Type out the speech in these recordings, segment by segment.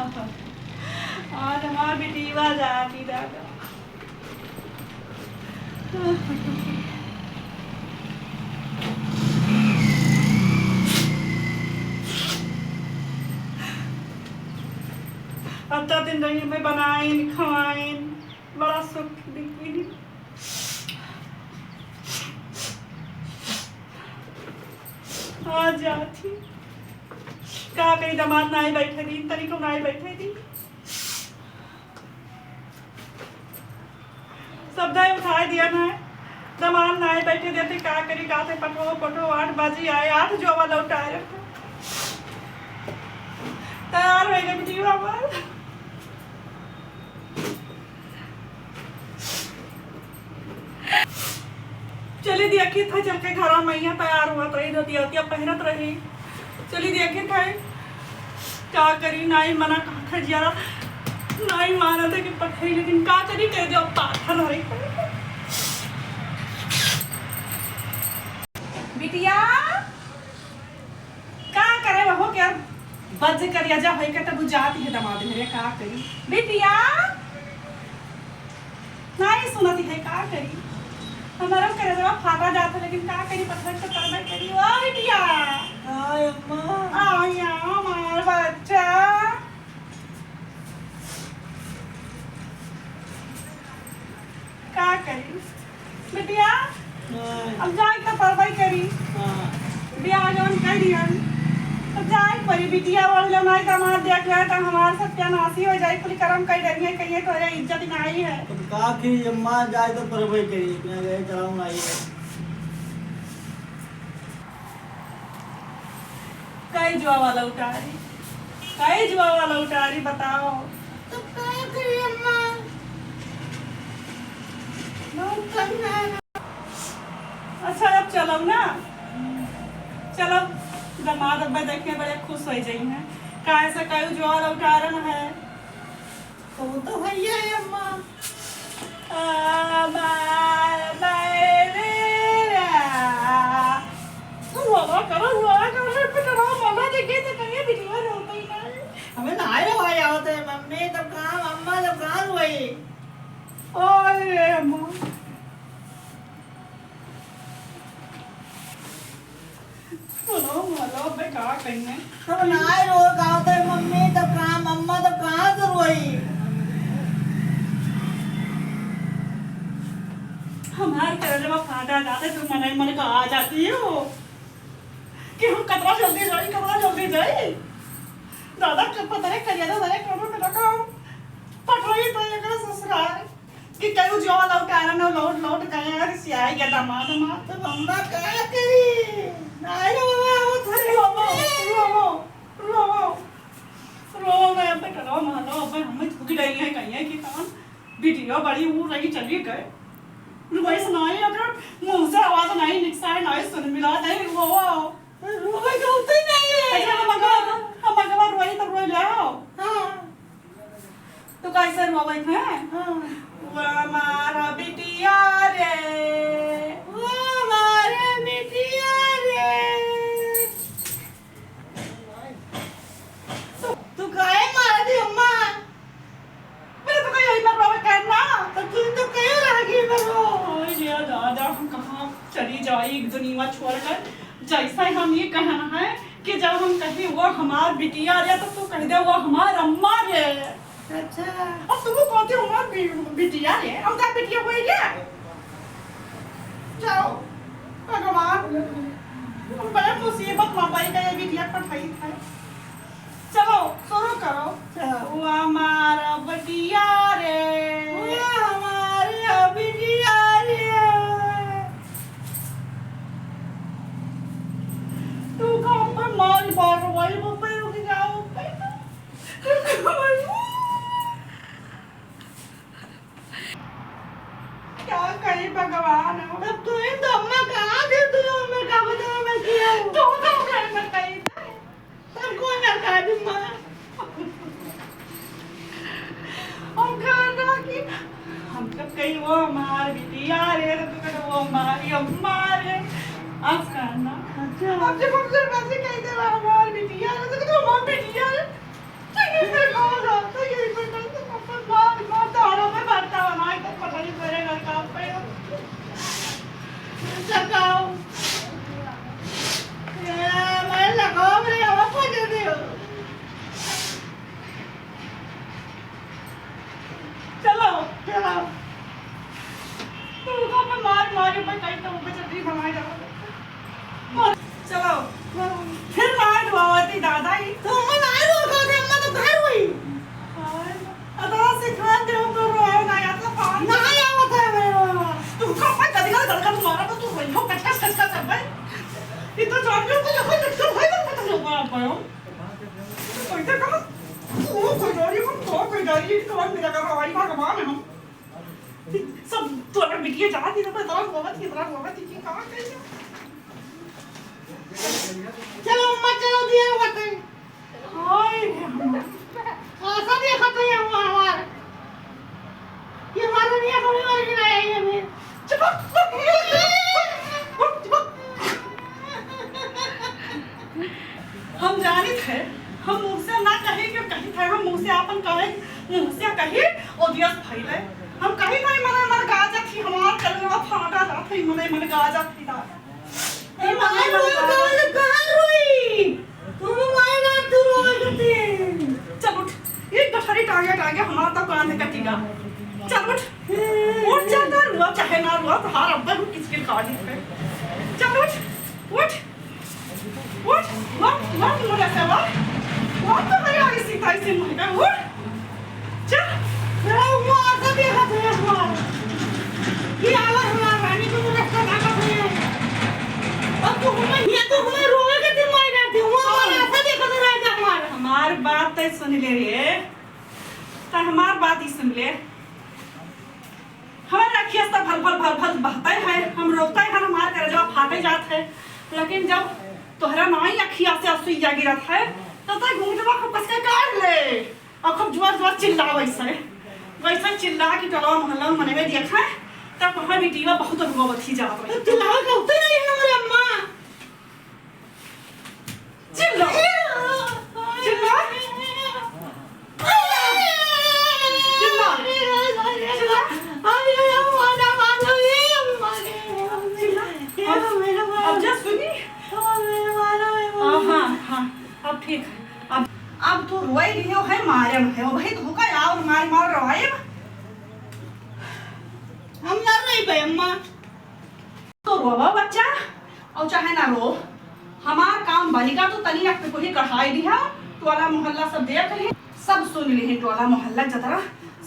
आज हमार बेटीवा जाती दादा। अब तो जिंदगी में बनाइन खवाइन बड़ा सुख दिखी। आ जाती का कहीं दामाद ना ही बैठे थी तरीको ना ही बैठे थी शब्द उठा दिया ना दामाद ना ही बैठे देते का करी गाते पटो पटो 8 बजे आए 8 जो वाला उठाए तैयार हो गए बेटीवा पर चली देखी था चल के घर मैया तैयार हुआ रही धोती होती पहनत रही चली देखी था क्या करी नाई मना खजिया नाई माना था कि पठे लेकिन का करी कह दो पाथर रही बिटिया का करे वो क्या बज करिया जा होई के तब जाती है दामाद मेरे का करी बिटिया नहीं सुनती है का करी हमारा करे जरा फाटा जाता लेकिन का करी पत्थर से करना करी ओ बिटिया हाय अम्मा आया हमारा बच्चा का करी बिटिया अब जाए तो परवाई करी बियाह जवन कर दिया अब जाए परी बिटिया वाले जब नहीं दामाद देख रहा तो हमारा सत्यानाशी हो जाए कुल कर्म कर डरिए कहिए तो इज्जत नहीं है का की अम्मा जाए तो परवाई करी मैं गए चलाऊं नहीं है कई जुआ वाला उतारी बताओ तो का करी अम्मा अच्छा अब चलो ना चलो दामाद अब्बा देखने बड़े खुश हो जाई हैं काहे से कई जुआ वाला उतारन है तो भैया है अम्मा हमें नहाए रवाई आवते मम्मी तब कहाँ अम्मा जब कहाँ हुई अरे अम्मा बोलो बे का कहीं तब नहाए रो गावते मम्मी तब कहाँ अम्मा तब कहाँ से हुई हमारे घर जब फाटा जाते तो मन मन का आ जाती हो कि हम कतरा जल्दी जाए दादा कब पता है करिया था दादा करो मेरा काम पटवाई तो ये ससुराल कि कहीं जो वाला उतारा ना लौट गए यार सियाई गया दामाद तब अम्मा क्या करी नहाए रो रो मैं अब करो मानो अब हमें थूक रही है कहीं कि कौन वीडियो बड़ी वो रही चली गए रुपये सुनाई अगर मुंह से आवाज नहीं निकसा नहीं सुन मिला नहीं रोवे का उतरी नहीं है हम अगर रोई तो रोई लाओ हाँ तो कैसे रोवे थे हाँ वो हमारा बिटिया रे वो हमारे बिटिया रे तू काहे मार दी अम्मा मेरे तो कहीं इतना रोवे करना तो तू तो कहे लगी मरो ये दादा हम कहाँ चली जाए दुनिया छोड़कर जैसा हम ये कहना है कि जब हम कहें वो हमार बिटिया रे तो तू कह दे वो हमार अम्मा रे अच्छा अब तुमको कहते हो हमार बिटिया रे हम का बिटिया हुई क्या जाओ भगवान हम बड़े मुसीबत में पड़ गए बिटिया पठाई था चलो शुरू करो वो हमारा बिटिया रे वो हमारे बिटिया रे तू कहाँ पर मार बार वाली बप्पे रुक जाओ क्या कही भगवान तब तू इन तो अम्मा कहाँ थे तू मैं क्या बताऊँ मैं किया तो घर में कही तब कौन ना कहा अम्मा हम खाना की हम कब कही वो हमारी बिटिया रे तो तू कहते वो हमारी अम्मा रे अब खाना अच्छा अब जब हम से वैसे कही दे हमारी बिटिया रे तो कहते हमारी बिटिया रे ठीक है कोई डरी हम तो कोई डरी कौन मेरा कर रहा है भगवान हम सब तोरा बिटिया जाती तो तरह गोवत की कहां कैसे चलो अम्मा चलो दिया होते हाय ऐसा देखा तो ये हमारा ये हमारा नहीं है कभी और नहीं आया ये में हम जाने थे हम मुंह से ना कहे कि कहीं थे हम मुंह से अपन कहे मुंह से कहे और दिया फैले हम कहीं नहीं मन गाजा थी हमार कलवा फाटा जात है मन गाजा थी दा ए माय रोई कहां रोई तुम माय ना तू रोई चल उठ एक गठरी टांगे हमारा तो कान कटेगा चल उठ जा ना रुआ चाहे ना रुआ तो हार अब्बा को किसके काटी है चल उठ वाह मुझे सेवा वाह तो मेरी आगे सीधा से मुझे उठ चल मेरा वो आगे देखा तो ये हमारा ये आवाज हमारा रानी को रास्ता ना कर अब तो हमें रोएगा तुम माय ना तुम हमारा ऐसा देखा तो राजा हमारा हमार बात तो सुन ले रे तो हमार बात ही सुन ले हमारे अखिया से भल बहते है हम रोते हैं हमार कर जब फाटे जाते है लेकिन जब तोहरा माई अखिया से सुइया गिरत है तो घूंघटवा को कस के काट ले और खूब जोर चिल्लावे वैसे चिल्ला कि टोला मोहल्ला मने में देखा तब वहां बेटीवा बहुत रोवत ही जात रही चिल्ला के उठे नहीं है हमारे अम्मा चिल्ला अब जा सुनी हाँ अब ठीक है अब तो रोई रही हो है मारे है वो भाई धोखा यार मार रवाए हम डर नहीं पे अम्मा तो रोवा बच्चा और चाहे ना रो हमार काम बनेगा तो तनी रख को ही कढ़ाई दिया टोला मोहल्ला सब देख ली सब सुन ली टोला मोहल्ला जतरा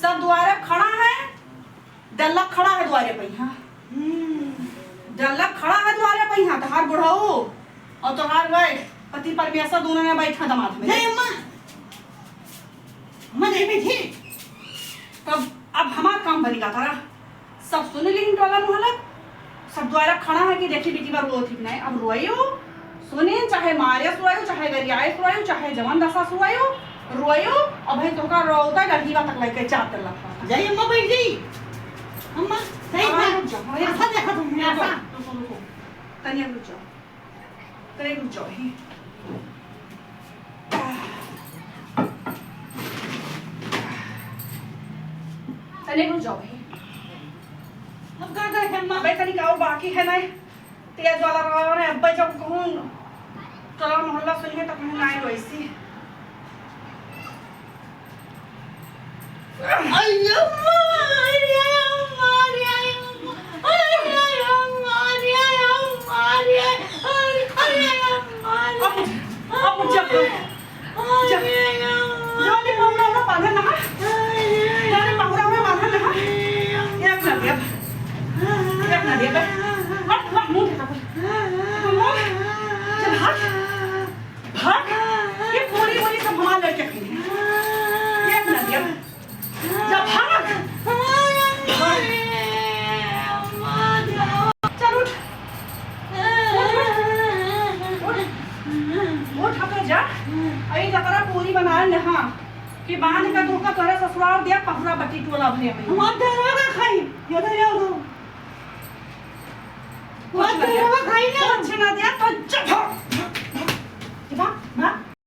सब द्वारे खड़ा है डल्ला खड़ा है द्वारे पे हाँ डल्ला खड़ा है द्वारे पे हाँ तहार बुढ़ाओ और तोहार भाई पति परमेश्वर दोनों ने बैठा दमाद में नहीं अम्मा अम्मा नहीं बैठी तब अब हमार काम बनेगा तारा सब सुन ली टोला मोहल्ला सब द्वारा खड़ा है कि देखी बेटी बार रो ठीक नहीं अब रोइयो सुने चाहे मारे सुवायो चाहे गरियाए सुवायो चाहे जवान दशा सुवायो रोइयो और भाई तो का रोता गढ़ीवा तक लेके चाहते लगा जाइए अम्मा बैठ गई अम्मा सही बात ऐसा देखा तुमने ऐसा तनिया रुक जाओ तनिया रुक जाओ ही तनिया रुक जाओ ही अब क्या करें अम्मा भाई तनिक और बाकी है ना तेज वाला रहा है अब जब कहूँ चलो मोहल्ला सुनिए तो कहीं ना आए वैसी पूरी बना नहा कि बांध का धोखा तोरे ससुराल दिया पहुरा बटी टोला भरे में हमार देरवा का खाई ये तो जाओ दो वो देरवा खाई ना अच्छा ना दिया तो जब